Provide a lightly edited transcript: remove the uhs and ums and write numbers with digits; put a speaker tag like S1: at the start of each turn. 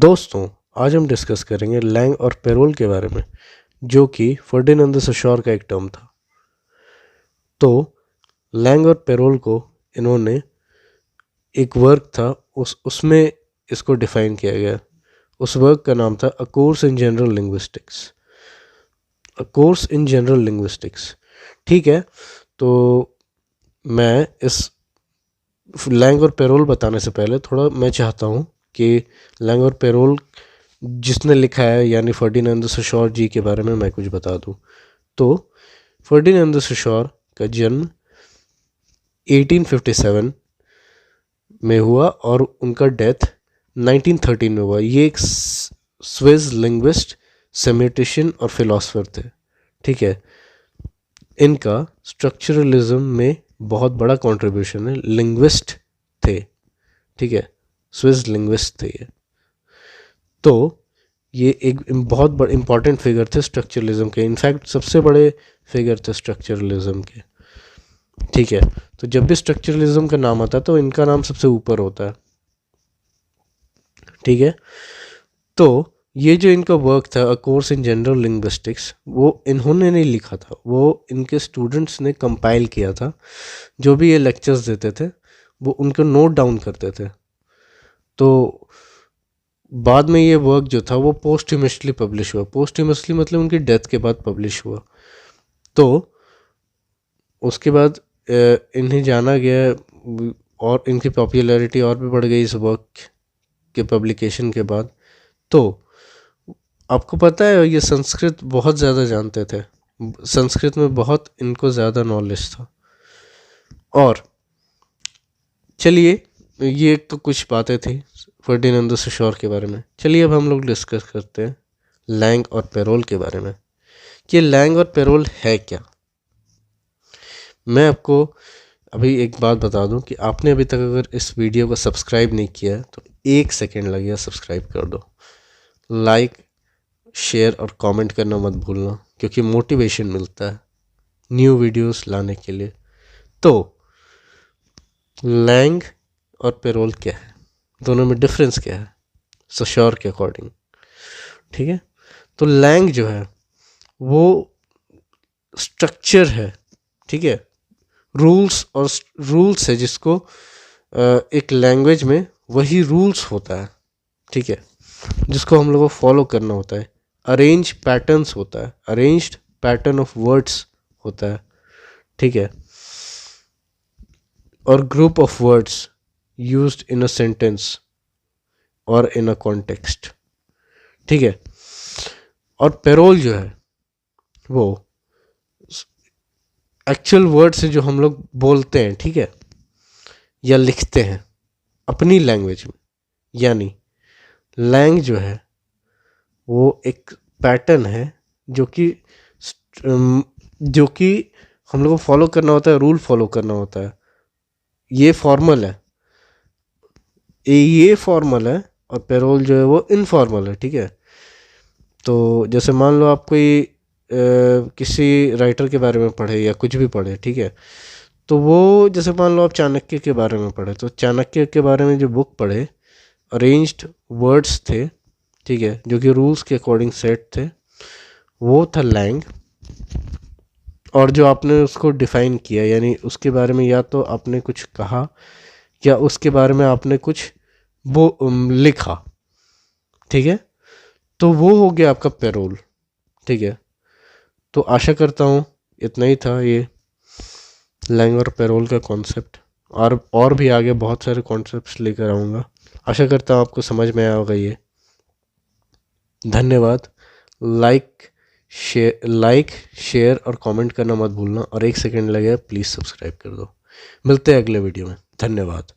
S1: दोस्तों, आज हम डिस्कस करेंगे लैंग और पेरोल के बारे में, जो कि फर्डिनेंद द सोशोर का एक टर्म था। तो लैंग और पेरोल को इन्होंने एक वर्क था उसमें इसको डिफाइन किया गया। उस वर्क का नाम था a course in general linguistics. A course in general linguistics, ठीक है। तो मैं इस लैंग और पेरोल बताने से पहले थोड़ा मैं चाहता हूँ कि लैंग और पेरोल जिसने लिखा है यानी फर्डिनेंद द सोशोर जी के बारे में मैं कुछ बता दूँ। तो फर्डिनेंद द सोशोर का जन्म 1857 में हुआ और उनका डेथ 1913 में हुआ। ये एक स्विस लिंग्विस्ट, सेमेटिशियन और फिलोसफर थे, ठीक है। इनका स्ट्रक्चरलिज्म में बहुत बड़ा कंट्रीब्यूशन है। लिंग्विस्ट थे, ठीक है, स्विस लिंग्विस्ट थे ये। तो ये एक बहुत बड़े इंपॉर्टेंट फिगर थे स्ट्रक्चरलिज्म के। इनफैक्ट सबसे बड़े फिगर थे स्ट्रक्चरलिज्म के, ठीक है। तो जब भी स्ट्रक्चरलिज्म का नाम आता है तो इनका नाम सबसे ऊपर होता है, ठीक है। तो ये जो इनका वर्क था a course in general linguistics, वो इन्होंने नहीं लिखा था, वो इनके स्टूडेंट्स ने कंपाइल किया था। जो भी ये लेक्चर्स देते थे वो उनको नोट डाउन करते थे। तो बाद में ये वर्क जो था वो पोस्टह्यूमसली पब्लिश हुआ। पोस्टह्यूमसली मतलब उनकी डेथ के बाद पब्लिश हुआ। तो उसके बाद इन्हें जाना गया और इनकी पॉपुलैरिटी और भी बढ़ गई इस वर्क के पब्लिकेशन के बाद। तो आपको पता है ये संस्कृत बहुत ज़्यादा जानते थे, संस्कृत में बहुत इनको ज़्यादा नॉलेज था। और चलिए, ये तो कुछ बातें थी फर्डिनेंद द सोशोर के बारे में। चलिए अब हम लोग डिस्कस करते हैं लैंग और पेरोल के बारे में कि लैंग और पेरोल है क्या। मैं आपको अभी एक बात बता दूं कि आपने अभी तक अगर इस वीडियो को सब्सक्राइब नहीं किया है तो 1 सेकेंड लगेगा, सब्सक्राइब कर दो। लाइक, शेयर और कमेंट करना मत भूलना, क्योंकि मोटिवेशन मिलता है न्यू वीडियोस लाने के लिए। तो लैंग और पेरोल क्या है, दोनों में डिफरेंस क्या है सोशोर के अकॉर्डिंग, ठीक है। तो लैंग जो है वो स्ट्रक्चर है, ठीक है, रूल्स है, जिसको एक लैंग्वेज में वही रूल्स होता है, ठीक है, जिसको हम लोगों को फॉलो करना होता है। अरेंज पैटर्न्स होता है, अरेंज्ड पैटर्न ऑफ वर्ड्स होता है, ठीक है, और group of words used in a sentence और इन अ कॉन्टेक्स्ट, ठीक है। और पेरोल जो है वो एक्चुअल वर्ड से जो हम लोग बोलते हैं, ठीक है, या लिखते हैं अपनी लैंग्वेज में, यानी लैंग जो है वो एक पैटर्न है जो कि हम लोग को फॉलो करना होता है, रूल फॉलो करना होता है। ये फॉर्मल है, ये फॉर्मल है, और पेरोल जो है वो इनफॉर्मल है, ठीक है। तो जैसे मान लो आप कोई किसी राइटर के बारे में पढ़े या कुछ भी पढ़े, ठीक है, तो वो जैसे मान लो आप चाणक्य के बारे में पढ़े, तो चाणक्य के बारे में जो बुक पढ़े, अरेंज्ड वर्ड्स थे, ठीक है, जो कि रूल्स के अकॉर्डिंग सेट थे, वो था लैंग। और जो आपने उसको डिफाइन किया, यानी उसके बारे में या तो आपने कुछ कहा या उसके बारे में आपने कुछ वो लिखा, ठीक है, तो वो हो गया आपका पेरोल, ठीक है। तो आशा करता हूँ इतना ही था ये लैंग और पेरोल का कॉन्सेप्ट, और भी आगे बहुत सारे कॉन्सेप्ट्स लेकर आऊँगा। आशा करता हूँ आपको समझ में आया होगा ये। धन्यवाद। लाइक, शेयर और कमेंट करना मत भूलना, और 1 सेकेंड लगे प्लीज़ सब्सक्राइब कर दो। मिलते हैं अगले वीडियो में। धन्यवाद।